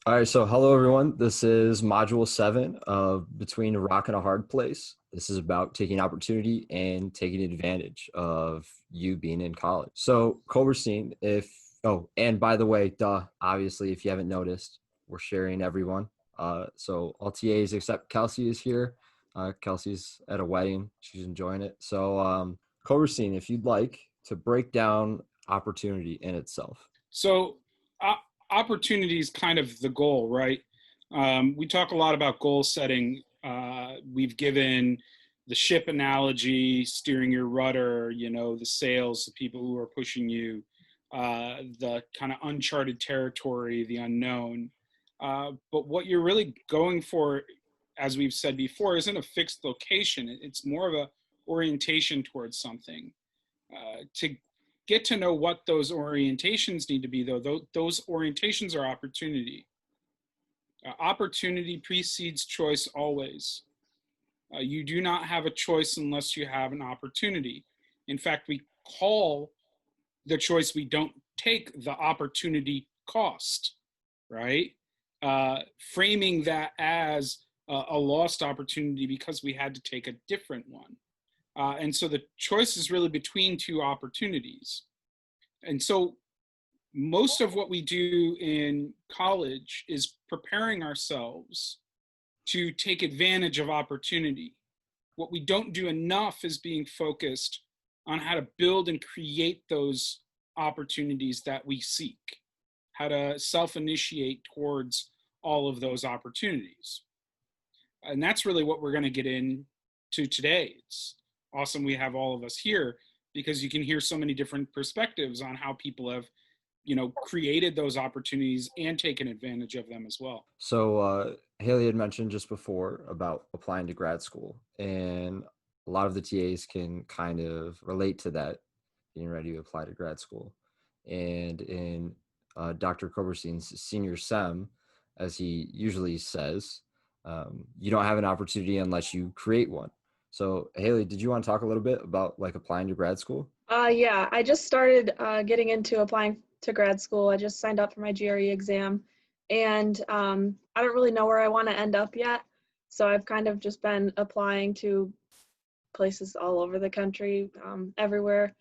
All right, so hello everyone. This is Module 7 of Between a Rock and a Hard Place. This is about taking opportunity and taking advantage of you being in college. So, Culverstein, and by the way, obviously, if you haven't noticed, we're sharing everyone. So all TAs except Kelsey is here. Kelsey's at a wedding. She's enjoying it. So, Culverstein, if you'd like to break down opportunity in itself. So, uh, opportunity is kind of the goal, right? We talk a lot about goal setting. We've given the ship analogy, steering your rudder, the sails, the people who are pushing you, the kind of uncharted territory, the unknown. But what you're really going for, as we've said before, isn't a fixed location. It's more of a orientation towards something. To get to know what those orientations need to be, though, those orientations are opportunity. Opportunity precedes choice always. You do not have a choice unless you have an opportunity. In fact, we call the choice we don't take the opportunity cost, right? Framing that as a lost opportunity because we had to take a different one. And so the choice is really between two opportunities. And so most of what we do in college is preparing ourselves to take advantage of opportunity. What we don't do enough is being focused on how to build and create those opportunities that we seek, how to self initiate towards all of those opportunities. And that's really what we're going to get into today. It's awesome we have all of us here because you can hear so many different perspectives on how people have created those opportunities and taken advantage of them as well. So Haley had mentioned just before about applying to grad school, and a lot of the TAs can kind of relate to that, being ready to apply to grad school. And in Dr. Koberstein's senior SEM, as he usually says, you don't have an opportunity unless you create one. So Haley, did you want to talk a little bit about like applying to grad school? Yeah, I just started getting into applying to grad school. I just signed up for my GRE exam, and I don't really know where I want to end up yet. So I've kind of just been applying to places all over the country, everywhere,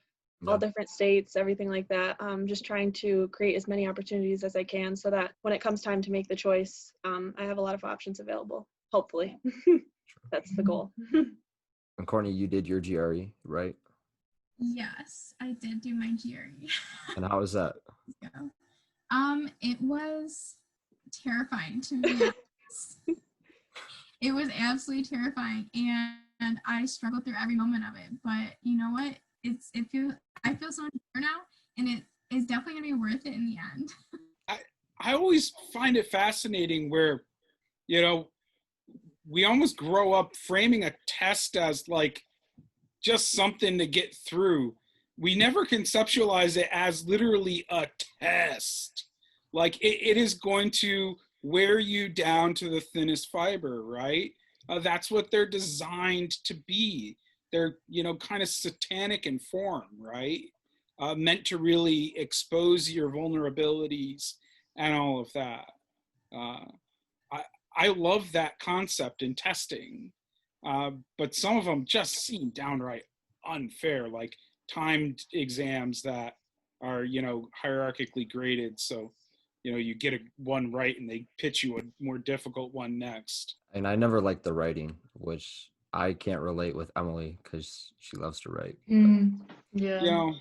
all Yeah. different states, everything like that. Just trying to create as many opportunities as I can so that when it comes time to make the choice, I have a lot of options available, hopefully. That's the goal. And Courtney, you did your GRE, right? Yes, I did do my GRE. And how was that? Yeah. It was terrifying to be honest. It was absolutely terrifying, and I struggled through every moment of it. But you know what? I feel so much better now, and it is definitely gonna be worth it in the end. I always find it fascinating where, you know, we almost grow up framing a test as like just something to get through. We never conceptualize it as literally a test. Like it is going to wear you down to the thinnest fiber, right? That's what they're designed to be. They're, kind of satanic in form, right? Meant to really expose your vulnerabilities and all of that. Uh, I, I love that concept in testing, but some of them just seem downright unfair, like timed exams that are, hierarchically graded. So, you get one right and they pitch you a more difficult one next. And I never liked the writing, which I can't relate with Emily because she loves to write. Yeah. You know,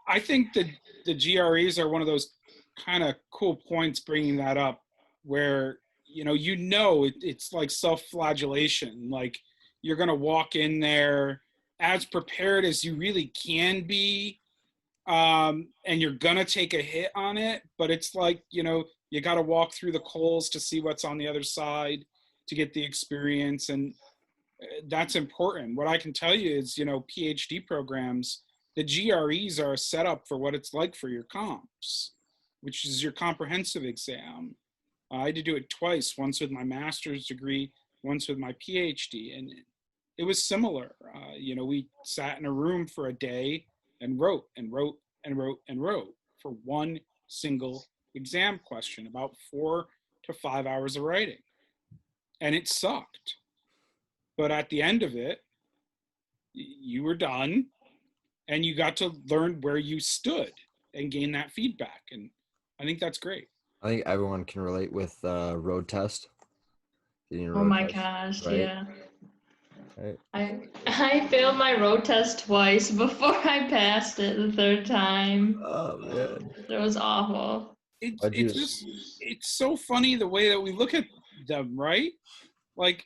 I think that the GREs are one of those kind of cool points bringing that up where, it's like self-flagellation. Like you're going to walk in there as prepared as you really can be, and you're going to take a hit on it, but it's like, you got to walk through the coals to see what's on the other side to get the experience. And that's important. What I can tell you is, PhD programs, the GREs are a setup for what it's like for your comps, which is your comprehensive exam. I had to do it twice, once with my master's degree, once with my PhD, and it was similar. We sat in a room for a day and wrote and wrote and wrote and wrote for one single exam question, about 4 to 5 hours of writing. And it sucked. But at the end of it, you were done and you got to learn where you stood and gain that feedback. And I think that's great. I think everyone can relate with road test. Getting a Oh road my test, gosh, right? yeah. Right. I failed my road test twice before I passed it the third time. Oh man. It was awful. Why'd you- It's so funny the way that we look at them, right? Like,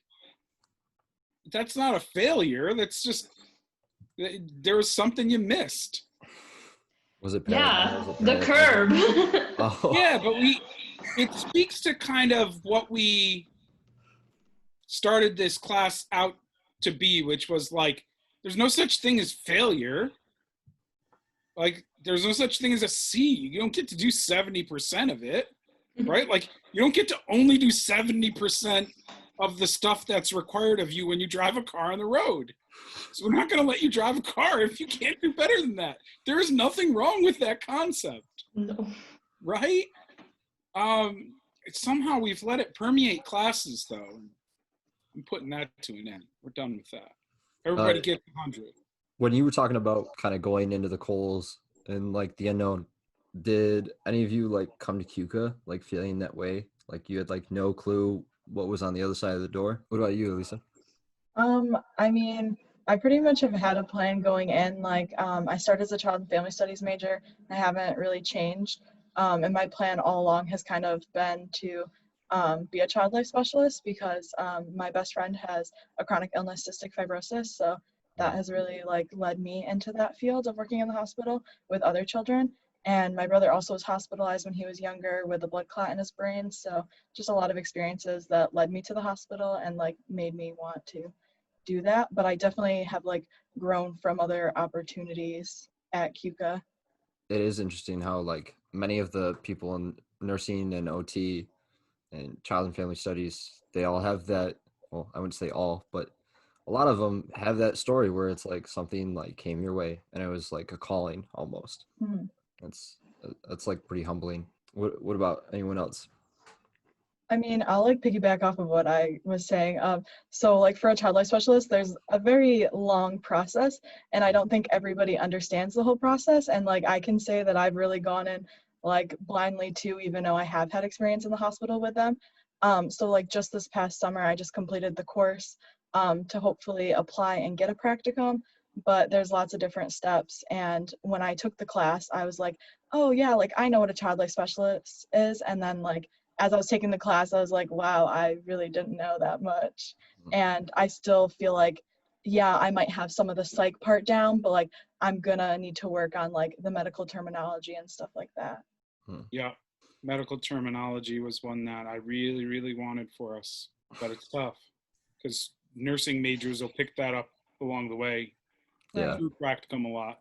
that's not a failure. That's just, there was something you missed. Was it Yeah, parallel? Was it the parallel? curb. Oh. Yeah, but it speaks to kind of what we started this class out to be, which was like, there's no such thing as failure. Like, there's no such thing as a C. You don't get to do 70% of it, right? Like, you don't get to only do 70% of the stuff that's required of you when you drive a car on the road. So we're not going to let you drive a car if you can't do better than that. There is nothing wrong with that concept, No. right? Somehow we've let it permeate classes, though. I'm putting that to an end. We're done with that. Everybody get 100. When you were talking about kind of going into the Coles and like the unknown, did any of you like come to Cuca like feeling that way? Like you had like no clue what was on the other side of the door? What about you, Elisa? I mean, I pretty much have had a plan going in. Like, I started as a child and family studies major. I haven't really changed. And my plan all along has kind of been to be a child life specialist because my best friend has a chronic illness, cystic fibrosis. So that has really like led me into that field of working in the hospital with other children. And my brother also was hospitalized when he was younger with a blood clot in his brain. So just a lot of experiences that led me to the hospital and like made me want to do that. But I definitely have like grown from other opportunities at Cuca. It is interesting how like many of the people in nursing and OT and child and family studies, they all have that, well, I wouldn't say all, but a lot of them have that story where it's like something like came your way and it was like a calling almost. Mhm. That's like pretty humbling. What about anyone else? I mean, I'll like piggyback off of what I was saying. So like for a child life specialist, there's a very long process, and I don't think everybody understands the whole process. And like I can say that I've really gone in like blindly too, even though I have had experience in the hospital with them. So like just this past summer, I just completed the course to hopefully apply and get a practicum. But there's lots of different steps. And when I took the class, I was like, oh yeah, like I know what a child life specialist is. And then like as I was taking the class, I was like, wow, I really didn't know that much. And I still feel like, yeah, I might have some of the psych part down, but like I'm gonna need to work on like the medical terminology and stuff like that. Yeah, medical terminology was one that I really, really wanted for us, but it's tough because nursing majors will pick that up along the way Yeah. through practicum a lot.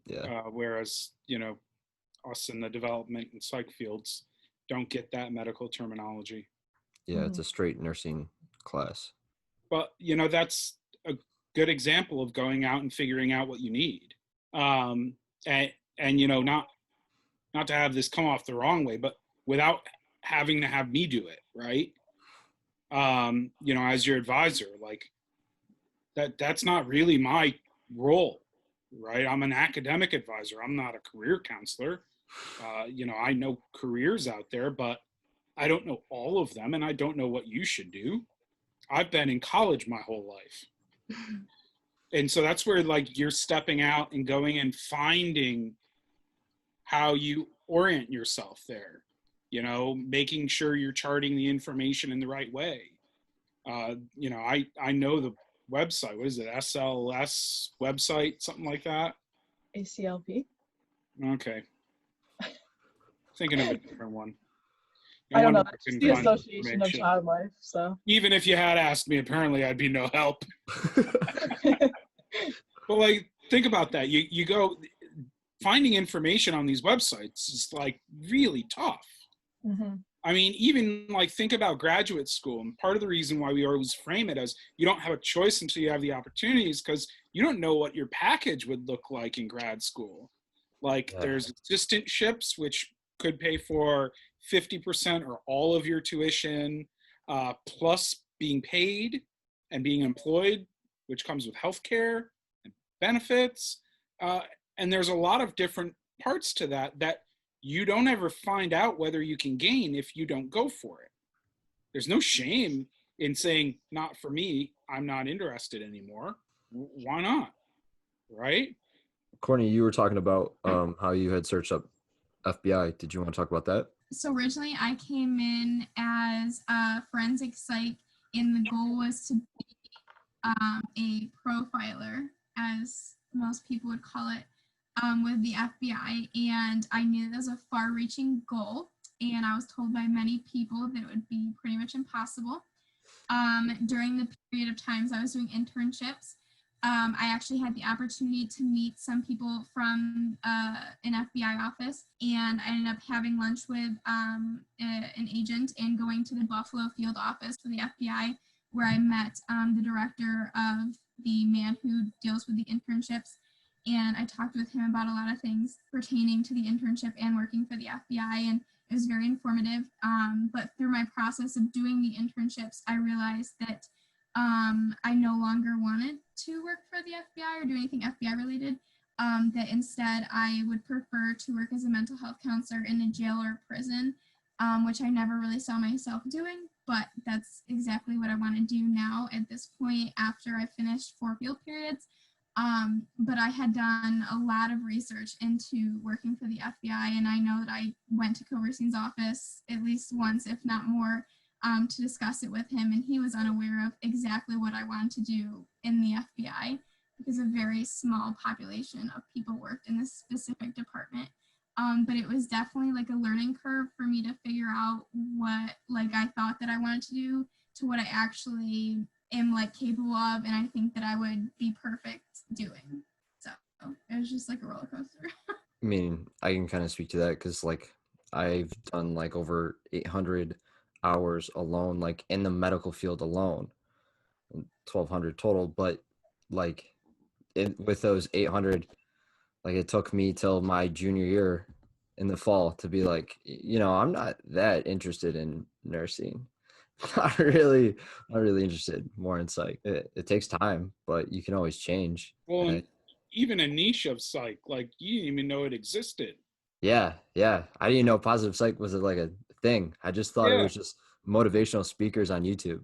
Yeah. Whereas, you know, us in the development and psych fields don't get that medical terminology. Yeah. It's a straight nursing class. But, you know, that's a good example of going out and figuring out what you need. And you know, not to have this come off the wrong way, but without having to have me do it, right? You know, as your advisor, like that's not really my role, right? I'm an academic advisor. I'm not a career counselor. You know, I know careers out there, but I don't know all of them, and I don't know what you should do. I've been in college my whole life. And so that's where like you're stepping out and going and finding how you orient yourself there, you know, making sure you're charting the information in the right way. You know, I know the website, what is it? SLS website, something like that. ACLP? Okay. Thinking of a different one. I don't know. wonder if That's I just can the find Association of information. Child Life. So Even if you had asked me, apparently I'd be no help. But like, think about that. You go, finding information on these websites is like really tough. Mhm. I mean, even like think about graduate school. And part of the reason why we always frame it as you don't have a choice until you have the opportunities because you don't know what your package would look like in grad school. Like Yeah. there's assistantships, which could pay for 50% or all of your tuition, plus being paid and being employed, which comes with healthcare and benefits. And there's a lot of different parts to that you don't ever find out whether you can gain if you don't go for it. There's no shame in saying, not for me, I'm not interested anymore. Why not? Right? Courtney, you were talking about how you had searched up FBI. Did you want to talk about that? So originally I came in as a forensic psych, and the goal was to be a profiler, as most people would call it, with the FBI. And I knew that was a far-reaching goal, and I was told by many people that it would be pretty much impossible. During the period of times I was doing internships, I actually had the opportunity to meet some people from an FBI office, and I ended up having lunch with an agent and going to the Buffalo field office for the FBI, where I met the director of the man who deals with the internships, and I talked with him about a lot of things pertaining to the internship and working for the FBI, and it was very informative. But through my process of doing the internships, I realized that I no longer wanted to work for the FBI or do anything FBI related, that instead I would prefer to work as a mental health counselor in a jail or prison, which I never really saw myself doing, but that's exactly what I want to do now at this point after I finished 4 field periods. But I had done a lot of research into working for the FBI, and I know that I went to Koberstein's office at least once, if not more, to discuss it with him, and he was unaware of exactly what I wanted to do in the FBI because a very small population of people worked in this specific department. But it was definitely like a learning curve for me to figure out what I thought that I wanted to do to what I actually am capable of, and I think that I would be perfect doing. So it was just like a roller coaster. I mean, I can kind of speak to that because I've done over 800 hours alone, in the medical field alone, 1,200 total. But with those 800, it took me till my junior year in the fall to be I'm not that interested in nursing. not really interested, more in psych. It takes time, but you can always change. Well, and even a niche of psych, you didn't even know it existed. Yeah. I didn't know positive psych was a thing. I just thought it was just motivational speakers on YouTube.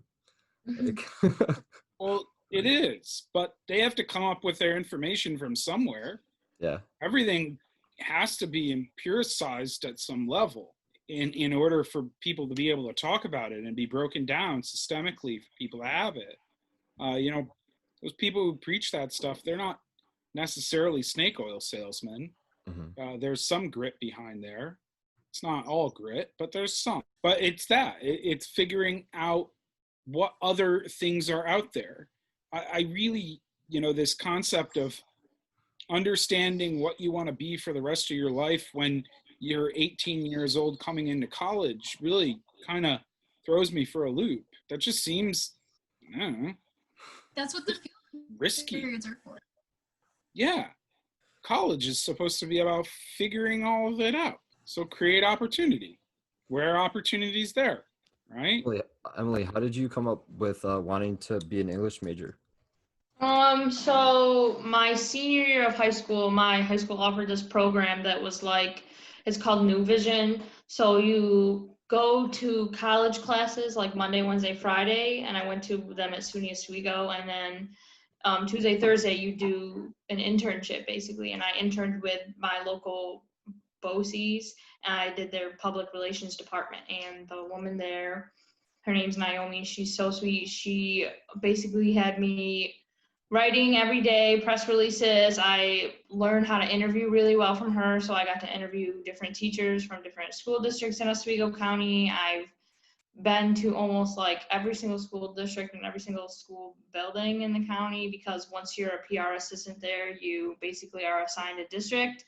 Well, it is, but they have to come up with their information from somewhere. Yeah. Everything has to be empiricized at some level in order for people to be able to talk about it and be broken down systemically for people to have it. Those people who preach that stuff, they're not necessarily snake oil salesmen. Mm-hmm. There's some grit behind there. It's not all grit, but there's some. But it's it's figuring out what other things are out there. I really, this concept of understanding what you want to be for the rest of your life when you're 18 years old coming into college really kind of throws me for a loop. That just seems, I don't know. That's what the risky periods are for. Yeah. College is supposed to be about figuring all of it out. So create opportunity. Where are opportunities there, right? Emily, how did you come up with wanting to be an English major? So my senior year of high school, my high school offered this program that was it's called New Vision. So you go to college classes Monday, Wednesday, Friday, and I went to them at SUNY Oswego, and then Tuesday, Thursday, you do an internship basically, and I interned with my local BOCES, and I did their public relations department, and the woman there, her name's Naomi, she's so sweet. She basically had me writing every day, press releases. I learned how to interview really well from her, so I got to interview different teachers from different school districts in Oswego County. I've been to almost every single school district and every single school building in the county, because once you're a PR assistant there, you basically are assigned a district.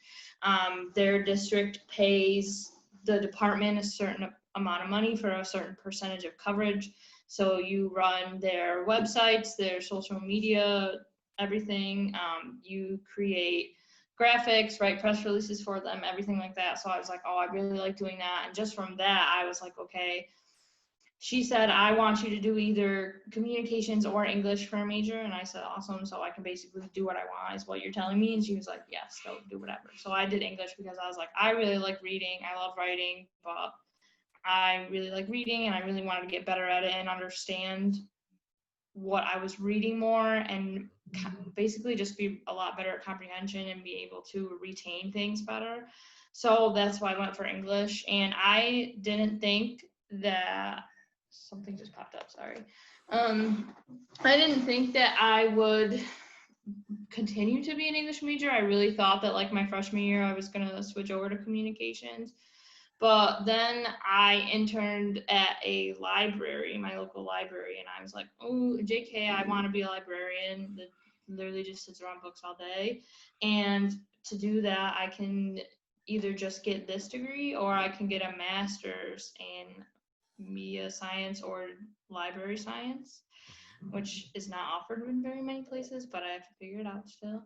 Their district pays the department a certain amount of money for a certain percentage of coverage. So you run their websites, their social media, everything. You create graphics, write press releases for them, everything like that. So I was like, oh, I really like doing that. And just from that, I was like, okay. She said, I want you to do either communications or English for a major. And I said, awesome. So I can basically do what I want is what you're telling me. And she was like, yes, go do whatever. So I did English because I was like, I really like reading. I love writing, but I really like reading and I really wanted to get better at it and understand what I was reading more and basically just be a lot better at comprehension and be able to retain things better. So that's why I went for English. And I didn't think that something just popped up, sorry. I didn't think that I would continue to be an English major. I really thought that like my freshman year, I was gonna switch over to communications. But then I interned at a library, my local library, and I was like, oh, JK, I want to be a librarian that literally just sits around books all day. And to do that, I can either just get this degree or I can get a master's in media science or library science, which is not offered in very many places, but I have to figure it out still.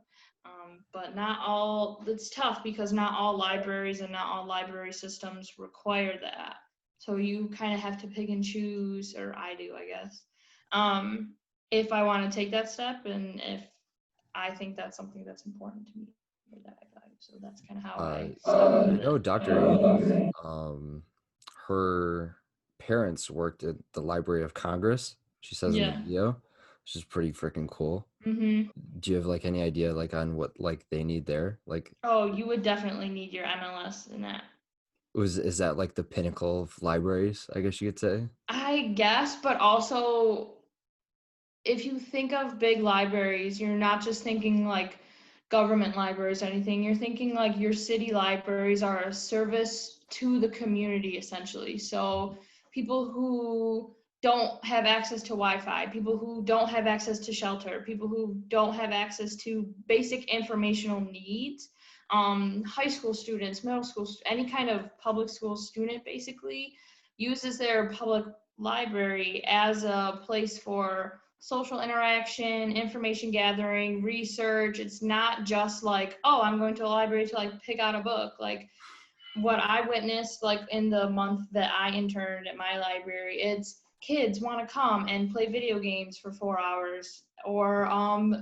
But not all, it's tough because not all libraries and not all library systems require that. So you kind of have to pick and choose, or I do, I guess, if I want to take that step and if I think that's something that's important to me or that I value. So that's kind of how I I started. know Dr. Her parents worked at the Library of Congress. She says in the Yeah. video, which is pretty freaking cool. Mm-hmm. Do you have like any idea like on what like they need there? Like, Oh, you would definitely need your MLS in that. is that like the pinnacle of libraries, I guess you could say? I guess, but also if you think of big libraries, you're not just thinking like government libraries or anything. You're thinking like your city libraries are a service to the community essentially. So people who don't have access to Wi-Fi, people who don't have access to shelter, people who don't have access to basic informational needs, high school students, middle school, any kind of public school student basically uses their public library as a place for social interaction, information gathering, research. It's not just like, oh, I'm going to a library to like pick out a book. Like what I witnessed like in the month that I interned at my library, it's kids want to come and play video games for 4 hours, or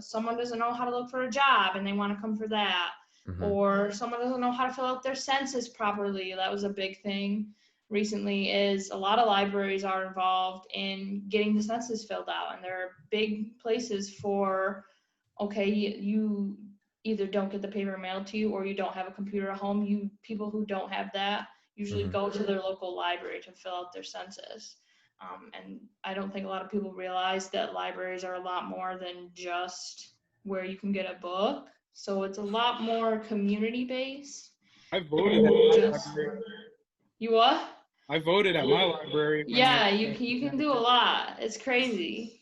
someone doesn't know how to look for a job and they want to come for that. Mhm. Or someone doesn't know how to fill out their census properly. That was a big thing recently, is a lot of libraries are involved in getting the census filled out, and there are big places for, okay, you either don't get the paper mailed to you or you don't have a computer at home. You people who don't have that usually Mhm. go to their local library to fill out their census. And I don't think a lot of people realize that libraries are a lot more than just where you can get a book. So it's a lot more community based. I voted at my Just library. you what? I voted at my library. when Yeah, they- you can do a lot. It's crazy.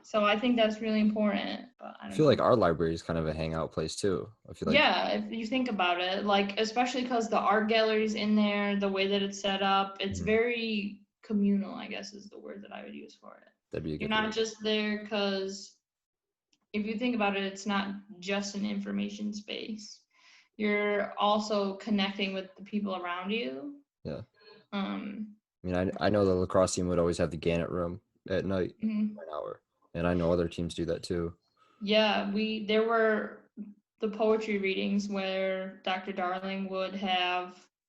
So I think that's really important. But I I don't feel know. like our library is kind of a hangout place too. I feel like Yeah, if you think about it, like especially because the art gallery's in there, the way that it's set up, it's Mhm. very communal, I guess is the word that I would use for it. that'd be a You're good not word. just there because if you think about it, it's not just an information space. You're also connecting with the people around you. Yeah. Um, I mean, I know the lacrosse team would always have the Gannett room at night mhm. for an hour, and I know other teams do that too. Yeah, there were the poetry readings where Dr. Darling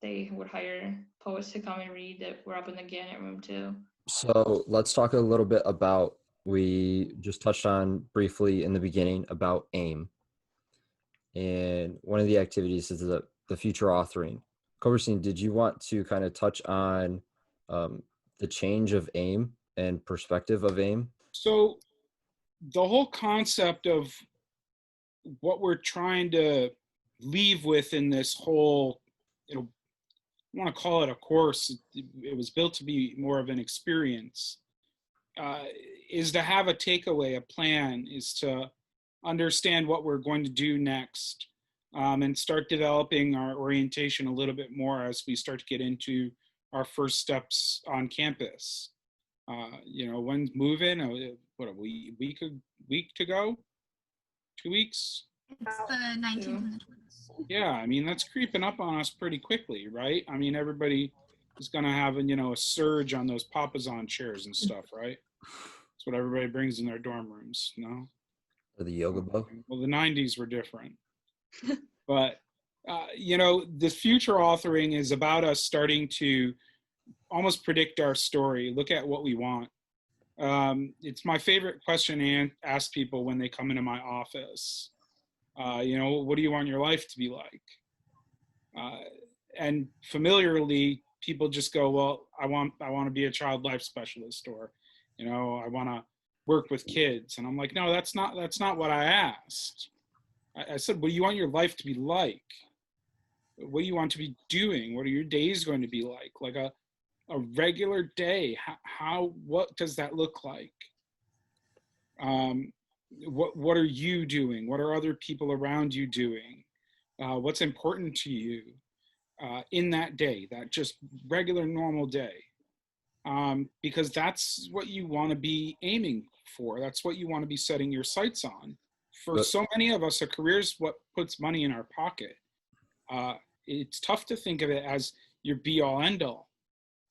they would hire poets to come and read that were up in the Gannett room too. So let's talk a little bit about, we just touched on briefly in the beginning about AIM. And one of the activities is the future authoring. Coverstein, did you want to kind of touch on the change of AIM and perspective of AIM? So the whole concept of what we're trying to leave with in this whole, I want to call it a course. It was built to be more of an experience. Is to have a takeaway, a plan, is to understand what we're going to do next, and start developing our orientation a little bit more as we start to get into our first steps on campus. When's moving? What, a week to go? 2 weeks? It's the 19th and the 20th. Yeah, I mean, that's creeping up on us pretty quickly, right? I mean, everybody is going to have, a surge on those Papasan chairs and stuff, right? That's what everybody brings in their dorm rooms, no? Or the yoga bow. Well, the 90s were different. But, the future authoring is about us starting to almost predict our story, look at what we want. It's my favorite question to ask people when they come into my office. What do you want your life to be like? And familiarly, people just go, well, I want to be a child life specialist, or, I want to work with kids. And I'm like, no, that's not what I asked. I said, what do you want your life to be like? What do you want to be doing? What are your days going to be like? Like a regular day, what does that look like? What are you doing? What are other people around you doing? What's important to you in that day, that just regular normal day? Because that's what you want to be aiming for. That's what you want to be setting your sights on. For so many of us, a career is what puts money in our pocket. It's tough to think of it as your be all end all.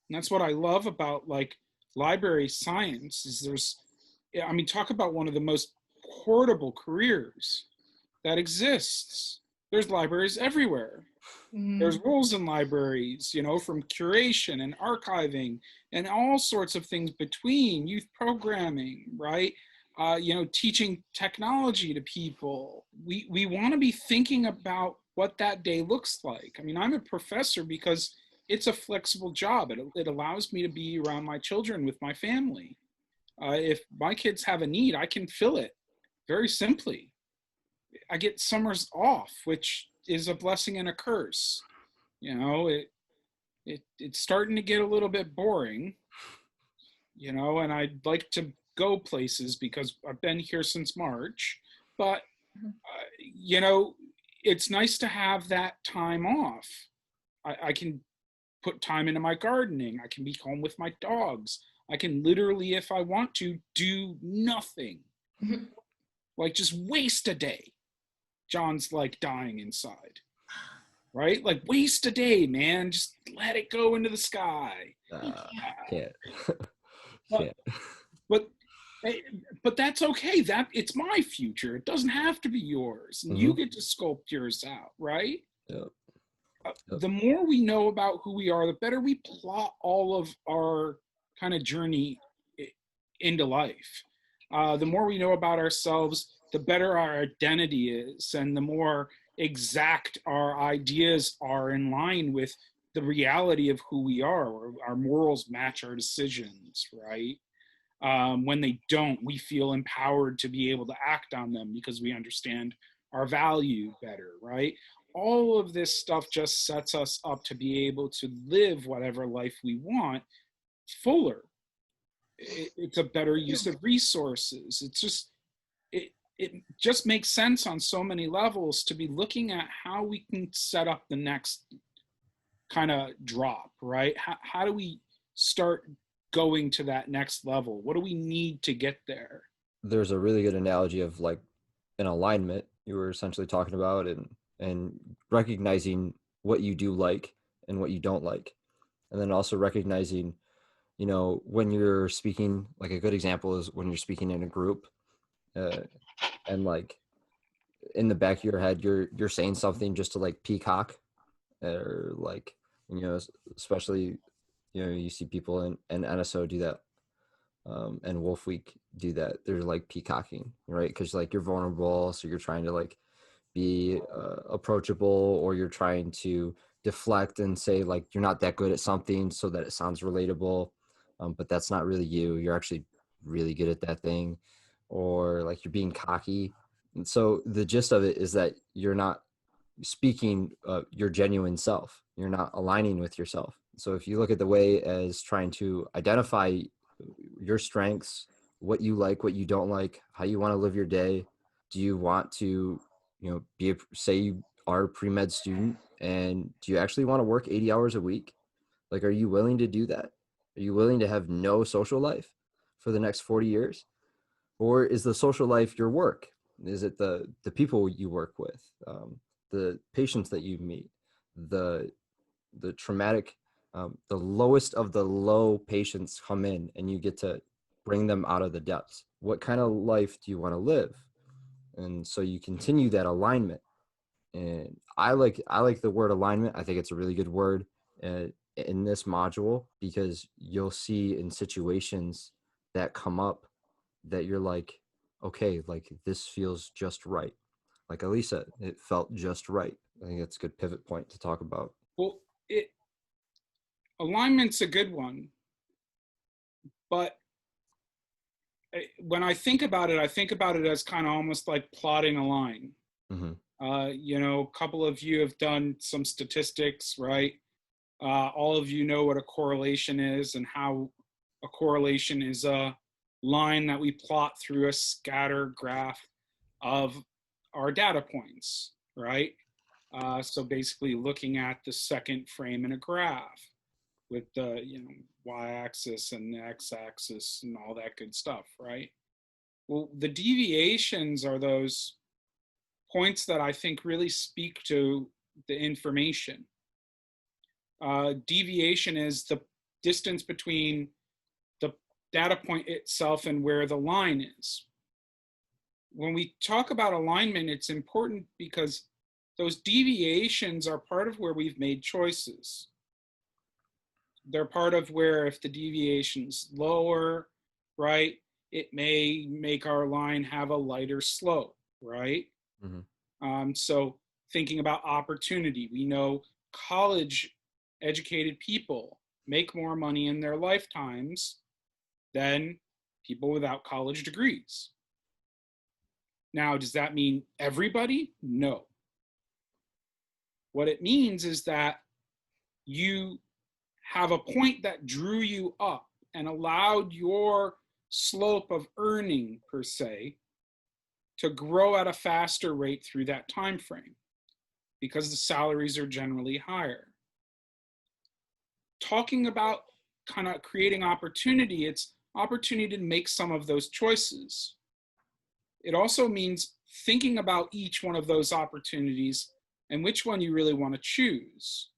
And that's what I love about like library science is talk about one of the most portable careers that exists. There's libraries everywhere. There's roles in libraries, from curation and archiving and all sorts of things between, youth programming, right? Teaching technology to people. We want to be thinking about what that day looks like. I mean, I'm a professor because it's a flexible job. It allows me to be around my children with my family. If my kids have a need, I can fill it very simply. I get summers off, which is a blessing and a curse. It's starting to get a little bit boring, and I'd like to go places because I've been here since March, but, it's nice to have that time off. I can put time into my gardening. I can be home with my dogs. I can literally, if I want to, do nothing. Like just waste a day. John's like dying inside, right? Like waste a day, man. Just let it go into the sky. Can't. But that's okay. It's my future. It doesn't have to be yours. And you get to sculpt yours out, right? Yep. The more we know about who we are, the better we plot all of our kind of journey into life. The more we know about ourselves, the better our identity is, and the more exact our ideas are in line with the reality of who we are, or our morals match our decisions, right? When they don't, we feel empowered to be able to act on them because we understand our value better, right? All of this stuff just sets us up to be able to live whatever life we want fuller. It's a better use of resources. It just makes sense on so many levels to be looking at how we can set up the next kind of drop, right? How do we start going to that next level? What do we need to get there? There's a really good analogy of like an alignment you were essentially talking about, and recognizing what you do like and what you don't like. And then also recognizing, when you're speaking, like a good example is when you're speaking in a group, and like in the back of your head, you're saying something just to like peacock, or like, especially, you see people in NSO do that, and Wolf Week do that. They're like peacocking, right? Because like you're vulnerable, so you're trying to like be approachable, or you're trying to deflect and say like you're not that good at something so that it sounds relatable, but that's not really you. You're actually really good at that thing, or like you're being cocky. And so the gist of it is that you're not speaking your genuine self. You're not aligning with yourself. So if you look at the way as trying to identify your strengths, what you like, what you don't like, how you want to live your day. Do you want to, say you are a pre-med student, and do you actually want to work 80 hours a week? Like, are you willing to do that? Are you willing to have no social life for the next 40 years? Or is the social life your work? Is it the people you work with, the patients that you meet, the traumatic, the lowest of the low patients come in, and you get to bring them out of the depths? What kind of life do you want to live? And so you continue that alignment. And I like the word alignment. I think it's a really good word in this module, because you'll see in situations that come up that you're like, okay, like this feels just right. Like Elisa, it felt just right. I think that's a good pivot point to talk about. Well, alignment's a good one, but when I think about it as kind of almost like plotting a line. Mm-hmm. A couple of you have done some statistics, right? All of you know what a correlation is, and how a correlation is a line that we plot through a scatter graph of our data points, right? So basically looking at the second frame in a graph with the y-axis and the x-axis and all that good stuff, right? Well, the deviations are those points that I think really speak to the information. Deviation is the distance between the data point itself and where the line is. When we talk about alignment, it's important because those deviations are part of where we've made choices. They're part of where, if the deviation's lower, right, it may make our line have a lighter slope, right? Mm-hmm. So thinking about opportunity, we know college educated people make more money in their lifetimes than people without college degrees. Now, does that mean everybody? No. What it means is that you have a point that drew you up and allowed your slope of earning, per se, to grow at a faster rate through that time frame, because the salaries are generally higher. Talking about kind of creating opportunity, it's opportunity to make some of those choices. It also means thinking about each one of those opportunities and which one you really want to choose.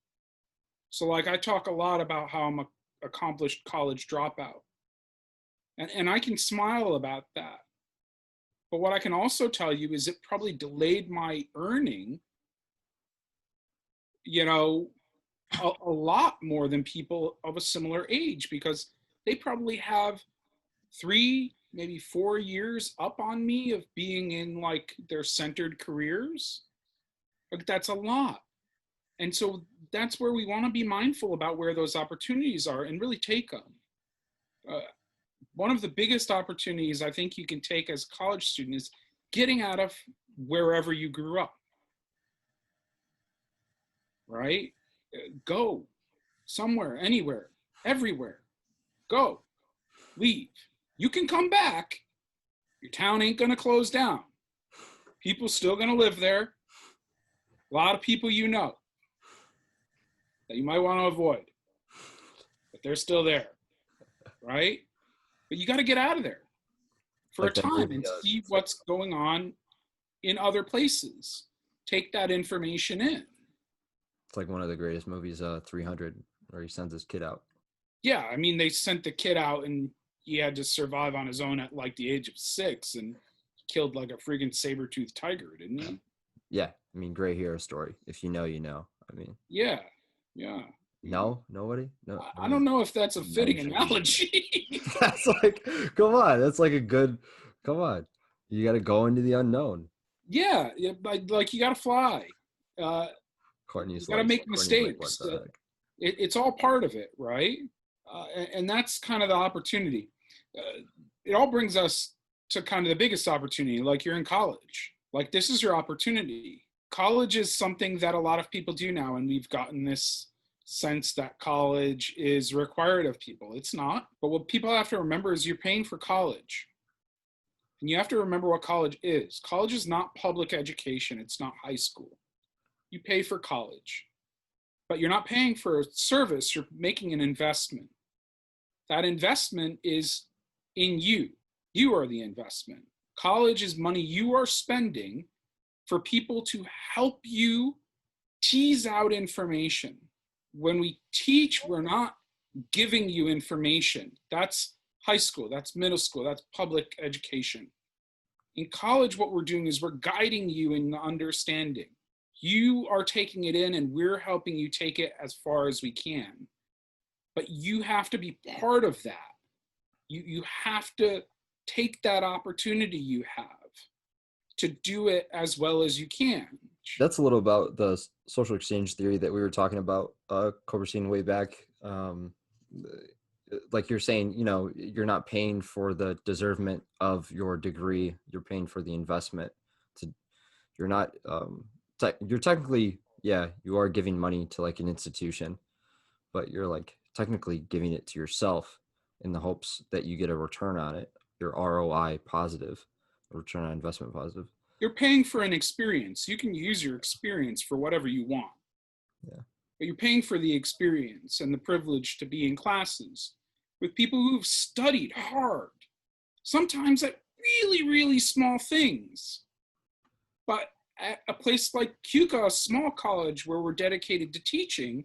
So like, I talk a lot about how I'm an accomplished college dropout. And I can smile about that. But what I can also tell you is it probably delayed my earning, a lot more than people of a similar age, because they probably have 3, maybe 4 years up on me of being in like their centered careers. Like, that's a lot. And so that's where we want to be mindful about where those opportunities are and really take them. One of the biggest opportunities I think you can take as a college student is getting out of wherever you grew up, right? Go somewhere, anywhere, everywhere. Go, leave. You can come back. Your town ain't gonna close down. People still gonna live there. A lot of people that you might want to avoid, but they're still there, right? But you got to get out of there for like a time and see what's going on in other places. Take that information in. It's like one of the greatest movies, 300, where he sends his kid out. Yeah, I mean, they sent the kid out and he had to survive on his own at like the age of 6 and killed like a friggin' saber-toothed tiger, didn't he? Yeah, I mean, great hero story. If you know, you know. I mean. Yeah. No, nobody. No, I don't know if that's a fitting analogy. That's like, come on. That's like a good. Come on, you got to go into the unknown. Yeah, like you got to fly. Courtney's you got to make mistakes. It's all part of it, right? And that's kind of the opportunity. It all brings us to kind of the biggest opportunity. Like, you're in college. Like, this is your opportunity. College is something that a lot of people do now, and we've gotten this sense that college is required of people. It's not. But what people have to remember is you're paying for college. And you have to remember what college is. College is not public education. It's not high school. You pay for college. But you're not paying for a service. You're making an investment. That investment is in you. You are the investment. College is money you are spending for people to help you tease out information. When we teach, we're not giving you information. That's high school, that's middle school, that's public education. In college, what we're doing is we're guiding you in the understanding. You are taking it in and we're helping you take it as far as we can. But you have to be part of that. You have to take that opportunity you have to do it as well as you can. That's a little about the social exchange theory that we were talking about, Coberstein, way back. Like you're saying, you know, you're not paying for the deservement of your degree. You're paying for the investment. You're not, you're technically, yeah, you are giving money to like an institution, but you're like technically giving it to yourself in the hopes that you get a return on it. Your ROI positive, return on investment positive. You're paying for an experience. You can use your experience for whatever you want. Yeah. But you're paying for the experience and the privilege to be in classes with people who've studied hard, sometimes at really, really small things. But at a place like CUCA, a small college where we're dedicated to teaching,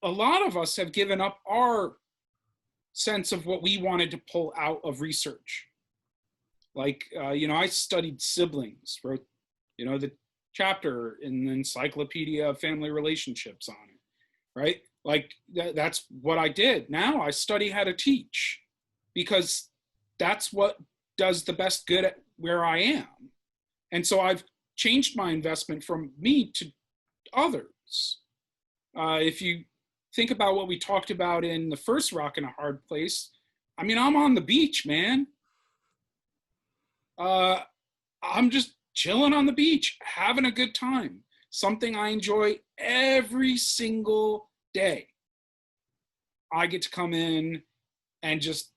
a lot of us have given up our sense of what we wanted to pull out of research. Like, I studied siblings, wrote, the chapter in the Encyclopedia of Family Relationships on it, right? Like, that's what I did. Now I study how to teach because that's what does the best good at where I am. And so I've changed my investment from me to others. If you think about what we talked about in the first Rock in a Hard Place, I mean, I'm on the beach, man. I'm just chilling on the beach, having a good time, something I enjoy every single day. I get to come in and just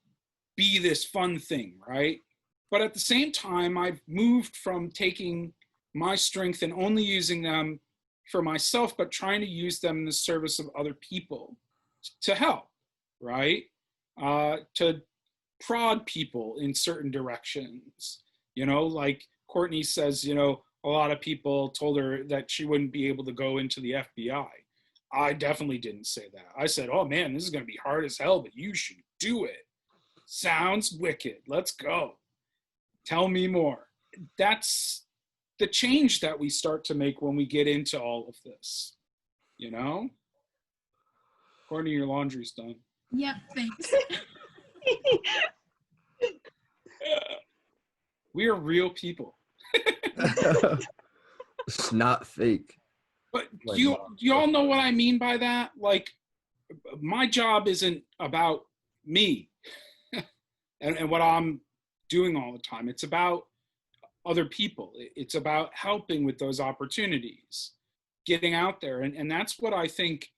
be this fun thing, right? But at the same time, I've moved from taking my strength and only using them for myself, but trying to use them in the service of other people to help, right? To prod people in certain directions. Like Courtney says, a lot of people told her that she wouldn't be able to go into the FBI. I definitely didn't say that. I said, oh man, this is going to be hard as hell, but you should do it. Sounds wicked. Let's go. Tell me more. That's the change that we start to make when we get into all of this, Courtney, your laundry's done. Yep, thanks. We are real people. It's not fake. But you all know what I mean by that? Like, my job isn't about me and what I'm doing all the time. It's about other people. It's about helping with those opportunities, getting out there. And that's what I think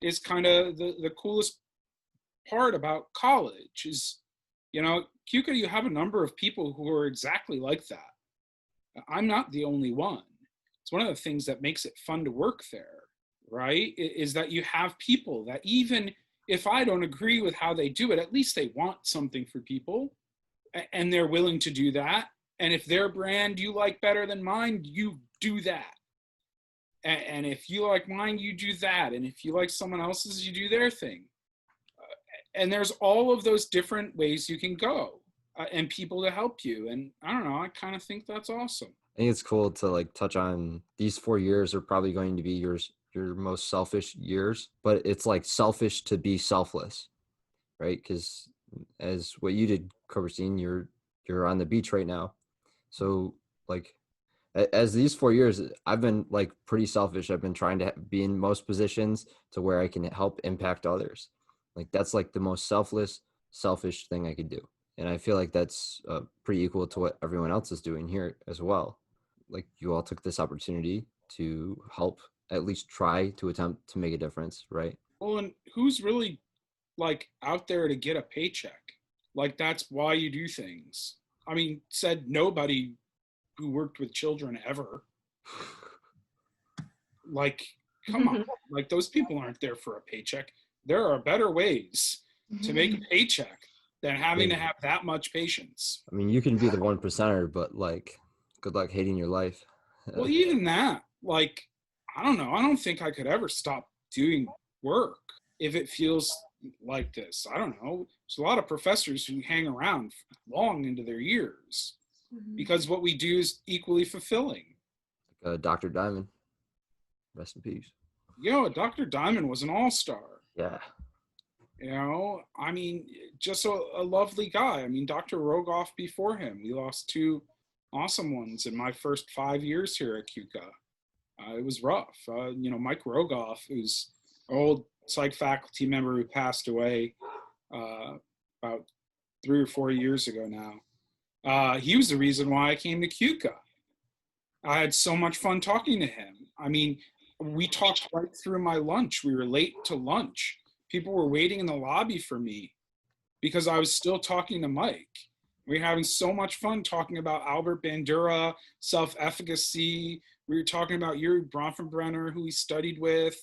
is kind of the coolest part about college is, CUCA, you have a number of people who are exactly like that. I'm not the only one. It's one of the things that makes it fun to work there, right? Is that you have people that even if I don't agree with how they do it, at least they want something for people and they're willing to do that. And if their brand you like better than mine, you do that. And if you like mine, you do that. And if you like someone else's, you do their thing. And there's all of those different ways you can go and people to help you. And I don't know, I kind of think that's awesome. I think it's cool to like touch on these 4 years are probably going to be your most selfish years, but it's like selfish to be selfless, right? Because as what you did, Coberstein, you're on the beach right now. So like as these 4 years, I've been like pretty selfish. I've been trying to be in most positions to where I can help impact others. Like that's like the most selfish thing I could do. And I feel like that's pretty equal to what everyone else is doing here as well. Like you all took this opportunity to help at least try to attempt to make a difference, right? Well, and who's really like out there to get a paycheck? Like that's why you do things. I mean, said nobody who worked with children ever. Like, come on. Like those people aren't there for a paycheck. There are better ways to make a paycheck than having to have that much patience. I mean, you can be the 1%er, but like, good luck hating your life. Well, even that, like, I don't know. I don't think I could ever stop doing work if it feels like this. I don't know. There's a lot of professors who hang around long into their years because what we do is equally fulfilling. Dr. Diamond, rest in peace. Dr. Diamond was an all-star. Yeah. I mean, just a lovely guy. I mean, Dr. Rogoff before him, we lost two awesome ones in my first 5 years here at CUCA. It was rough. Mike Rogoff, who's an old psych faculty member who passed away about 3 or 4 years ago now. He was the reason why I came to CUCA. I had so much fun talking to him. I mean, we talked right through my lunch. We were late to lunch. People were waiting in the lobby for me because I was still talking to Mike. We were having so much fun talking about Albert Bandura, self-efficacy. We were talking about Yuri Bronfenbrenner, who we studied with,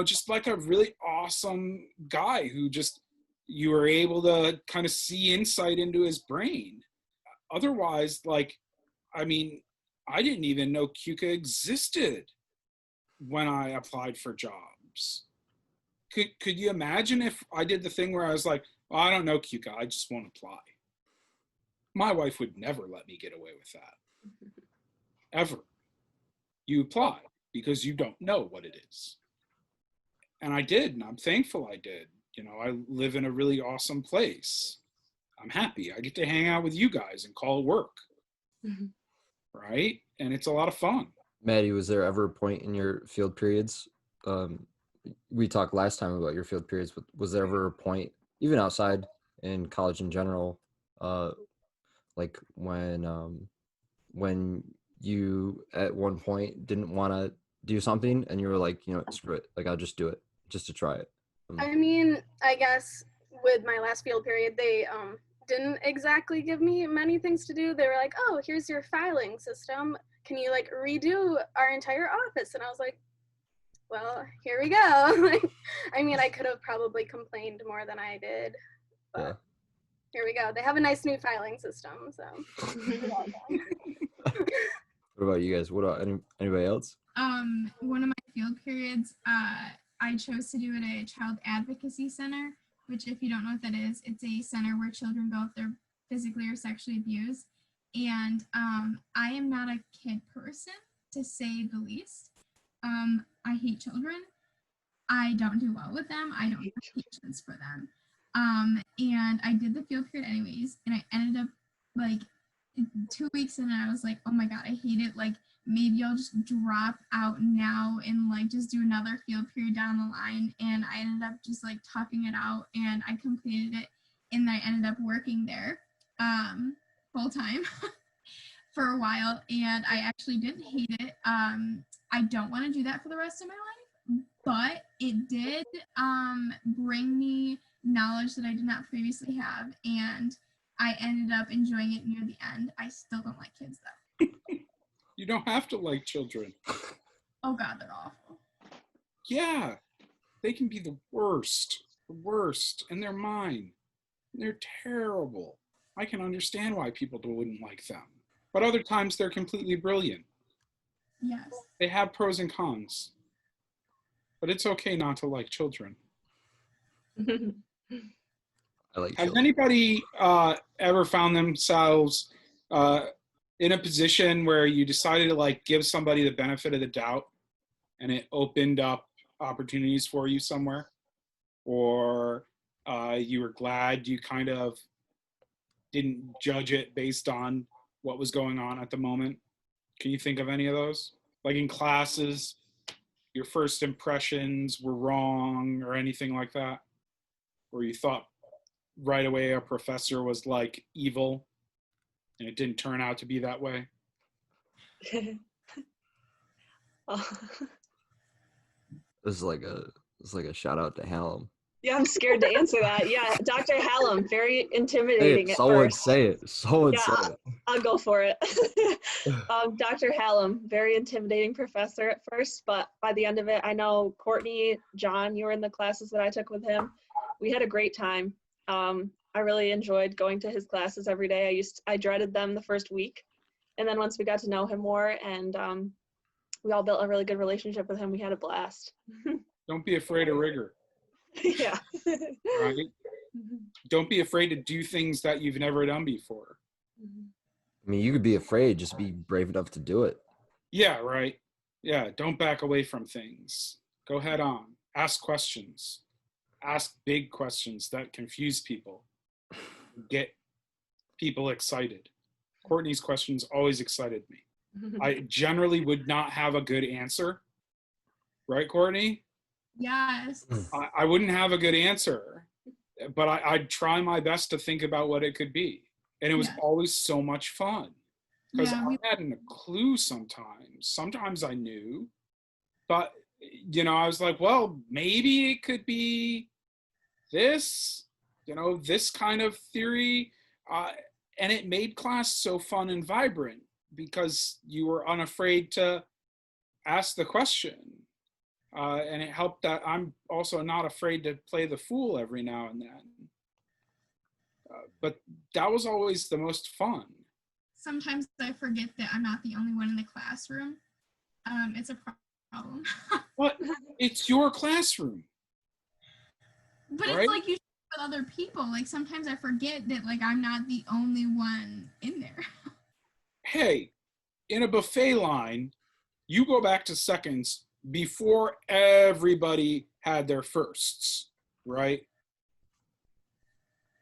just like a really awesome guy who just, you were able to kind of see insight into his brain. Otherwise, I didn't even know CUCA existed when I applied for jobs. Could you imagine if I did the thing where I was like, well, I don't know CUCA, I just won't apply? My wife would never let me get away with that. Ever. You apply because you don't know what it is. And I did, and I'm thankful I did. I live in a really awesome place. I'm happy. I get to hang out with you guys and call it work. Right? And it's a lot of fun. Maddie, was there ever a point in your field periods? We talked last time about your field periods, but was there ever a point, even outside in college in general, like when you at one point didn't want to do something and you were like, screw it, like I'll just do it just to try it? I mean, I guess with my last field period, they didn't exactly give me many things to do. They were like, oh, here's your filing system. Can you redo our entire office? And I was like, well, here we go. I could have probably complained more than I did, but yeah. Here we go. They have a nice new filing system, so. What about you guys? What about anybody else? One of my field periods, I chose to do at a child advocacy center, which, if you don't know what that is, it's a center where children go if they're physically or sexually abused. And I am not a kid person, to say the least. I hate children. I don't do well with them. I don't have patience for them. And I did the field period anyways, and I ended up 2 weeks in, and I was like, oh my God, I hate it. Maybe I'll just drop out now and just do another field period down the line. And I ended up just toughing it out, and I completed it, and I ended up working there full time for a while, and I actually didn't hate it. I don't want to do that for the rest of my life, but it did bring me knowledge that I did not previously have, and I ended up enjoying it near the end. I still don't like kids though. You don't have to like children. Oh God, they're awful. Yeah, they can be the worst, and they're mine. They're terrible. I can understand why people wouldn't like them. But other times they're completely brilliant. Yes. They have pros and cons. But it's okay not to like children. I like Has children. anybody ever found themselves in a position where you decided to give somebody the benefit of the doubt and it opened up opportunities for you somewhere? Or you were glad you kind of didn't judge it based on what was going on at the moment? Can you think of any of those? In classes, your first impressions were wrong or anything like that? Or you thought right away a professor was evil and it didn't turn out to be that way? This is like a shout out to Hallam. Yeah, I'm scared to answer that. Yeah, Dr. Hallam, very intimidating Hey, at someone first. say it. Someone Yeah, say it. I'll go for it. Dr. Hallam, very intimidating professor at first, but by the end of it, I know Courtney, John, you were in the classes that I took with him. We had a great time. I really enjoyed going to his classes every day. I dreaded them the first week. And then once we got to know him more and we all built a really good relationship with him, we had a blast. Don't be afraid of rigor, Yeah. right? Don't be afraid to do things that you've never done before. I mean, you could be afraid, just be brave enough to do it. Yeah, right. Yeah, don't back away from things. Go head on. Ask questions. Ask big questions that confuse people. Get people excited. Courtney's questions always excited me. I generally would not have a good answer. Right, Courtney? Yes. I wouldn't have a good answer, but I'd try my best to think about what it could be. And it was Yeah. always so much fun. Because Yeah, I hadn't a clue sometimes. Sometimes I knew. But, you know, I was like, well, maybe it could be this, you know, this kind of theory. And it made class so fun and vibrant because you were unafraid to ask the question. And it helped that I'm also not afraid to play the fool every now and then. But that was always the most fun. sometimes I forget that I'm not the only one in the classroom. It's a problem. But it's your classroom. But Right? it's like you with other people. Like sometimes I forget that like I'm not the only one in there. Hey, in a buffet line, you go back to seconds before everybody had their firsts, right?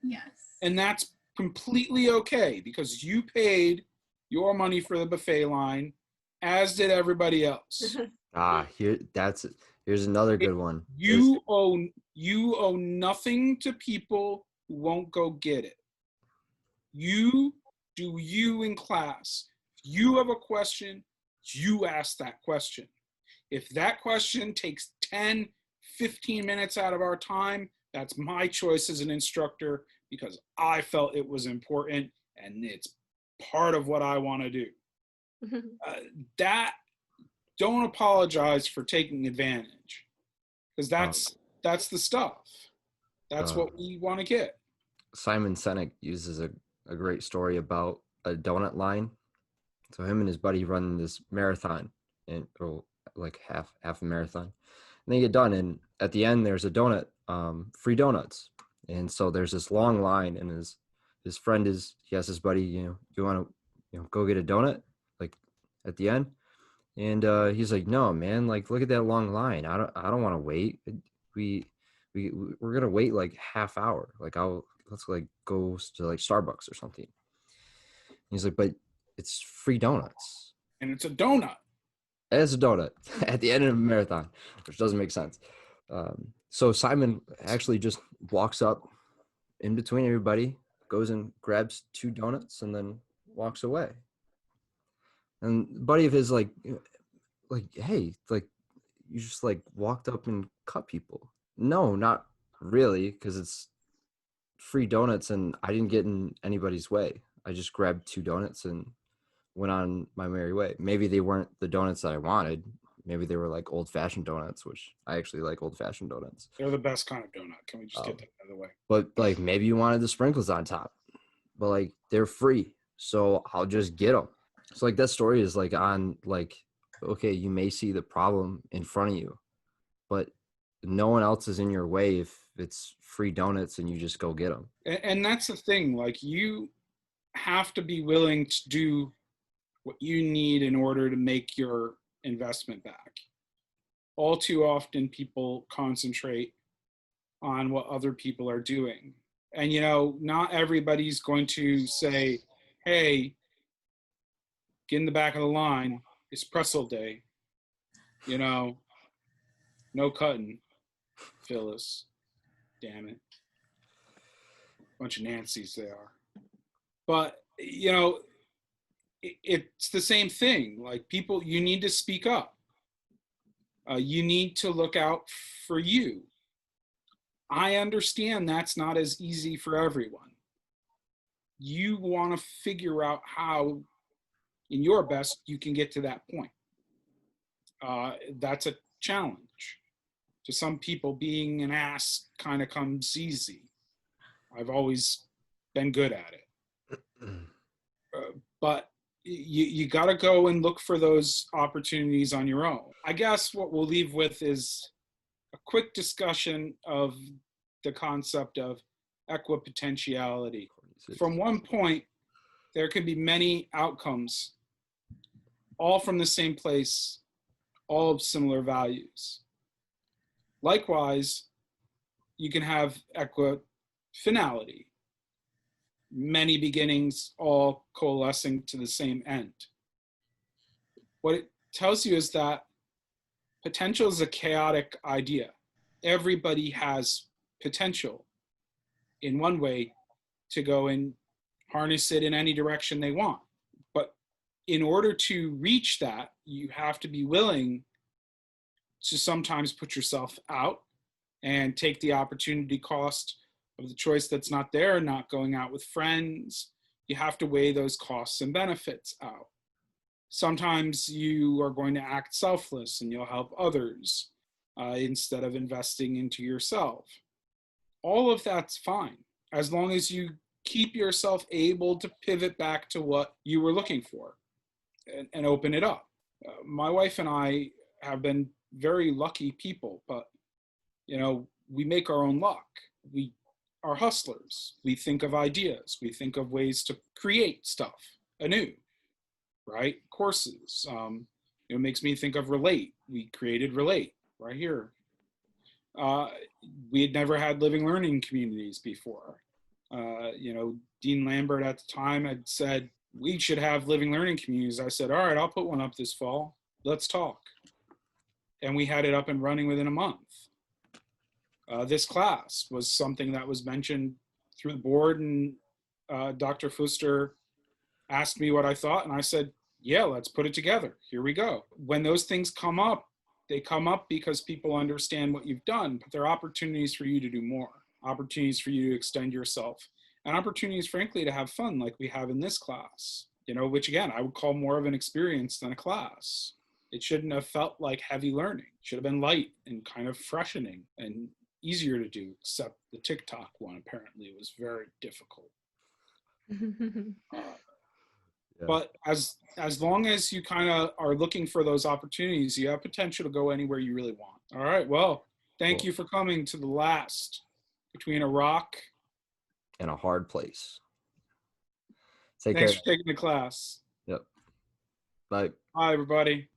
Yes. And that's completely okay because you paid your money for the buffet line, as did everybody else. Here's another good one. You owe nothing to people who won't go get it. You do you in class. If you have a question, you ask that question. If that question takes 10, 15 minutes out of our time, that's my choice as an instructor because I felt it was important and it's part of what I want to do. Don't apologize for taking advantage because that's the stuff. That's what we want to get. Simon Sinek uses a great story about a donut line. So him and his buddy run this marathon, or like half a marathon, and they get done. And at the end, there's a donut, free donuts. And so there's this long line, and his friend he asks his buddy, you want to, go get a donut, like at the end. And he's like, no, man, like look at that long line. I don't want to wait. We're gonna wait like half hour. Like let's like go to like Starbucks or something. He's like, but it's free donuts. And it's a donut. It's a donut at the end of a marathon, which doesn't make sense. So Simon actually just walks up in between everybody, goes and grabs 2 donuts, and then walks away. And a buddy of his like, hey, like you just like walked up and cut people. No, not really, because it's free donuts and I didn't get in anybody's way. I just grabbed 2 donuts and went on my merry way. Maybe they weren't the donuts that I wanted. Maybe they were like old-fashioned donuts, which I actually like old-fashioned donuts. They're the best kind of donut. Can we just get that out of the way? But like maybe you wanted the sprinkles on top. But like they're free, so I'll just get them. So like that story is like on like, okay, you may see the problem in front of you, but no one else is in your way if it's free donuts and you just go get them. And that's the thing. Like you have to be willing to do what you need in order to make your investment back. All too often people concentrate on what other people are doing. And, not everybody's going to say, hey, get in the back of the line. It's pretzel day. No cutting, Phyllis. Damn it. Bunch of Nancys they are. But, it's the same thing. Like people, you need to speak up. You need to look out for you. I understand that's not as easy for everyone. You want to figure out how, in your best, you can get to that point. That's a challenge. To some people, being an ass kind of comes easy. I've always been good at it. But you got to go and look for those opportunities on your own. I guess what we'll leave with is a quick discussion of the concept of equipotentiality. From one point, there can be many outcomes, all from the same place, all of similar values. Likewise, you can have equifinality, many beginnings all coalescing to the same end. What it tells you is that potential is a chaotic idea. Everybody has potential in one way to go and harness it in any direction they want. But in order to reach that, you have to be willing to sometimes put yourself out and take the opportunity cost of the choice that's not there, not going out with friends. You have to weigh those costs and benefits out. Sometimes you are going to act selfless and you'll help others instead of investing into yourself. All of that's fine, as long as you keep yourself able to pivot back to what you were looking for and open it up. My wife and I have been very lucky people, but we make our own luck. We are hustlers. We think of ideas. We think of ways to create stuff anew, right? Courses. It makes me think of Relate. We created Relate right here. We had never had living learning communities before. Dean Lambert at the time had said, we should have living learning communities. I said, all right, I'll put one up this fall. Let's talk. And we had it up and running within a month. This class was something that was mentioned through the board, and Dr. Fuster asked me what I thought, and I said, yeah, let's put it together. Here we go. When those things come up, they come up because people understand what you've done, but there are opportunities for you to do more, opportunities for you to extend yourself, and opportunities, frankly, to have fun like we have in this class, which again, I would call more of an experience than a class. It shouldn't have felt like heavy learning. It should have been light and kind of freshening and easier to do, except the TikTok one apparently was very difficult. But as long as you kind of are looking for those opportunities, you have potential to go anywhere you really want. All right, well, thank you for coming to the last Between a Rock and a Hard Place. Take Thanks care. for taking the class. Yep. Bye. Bye, everybody.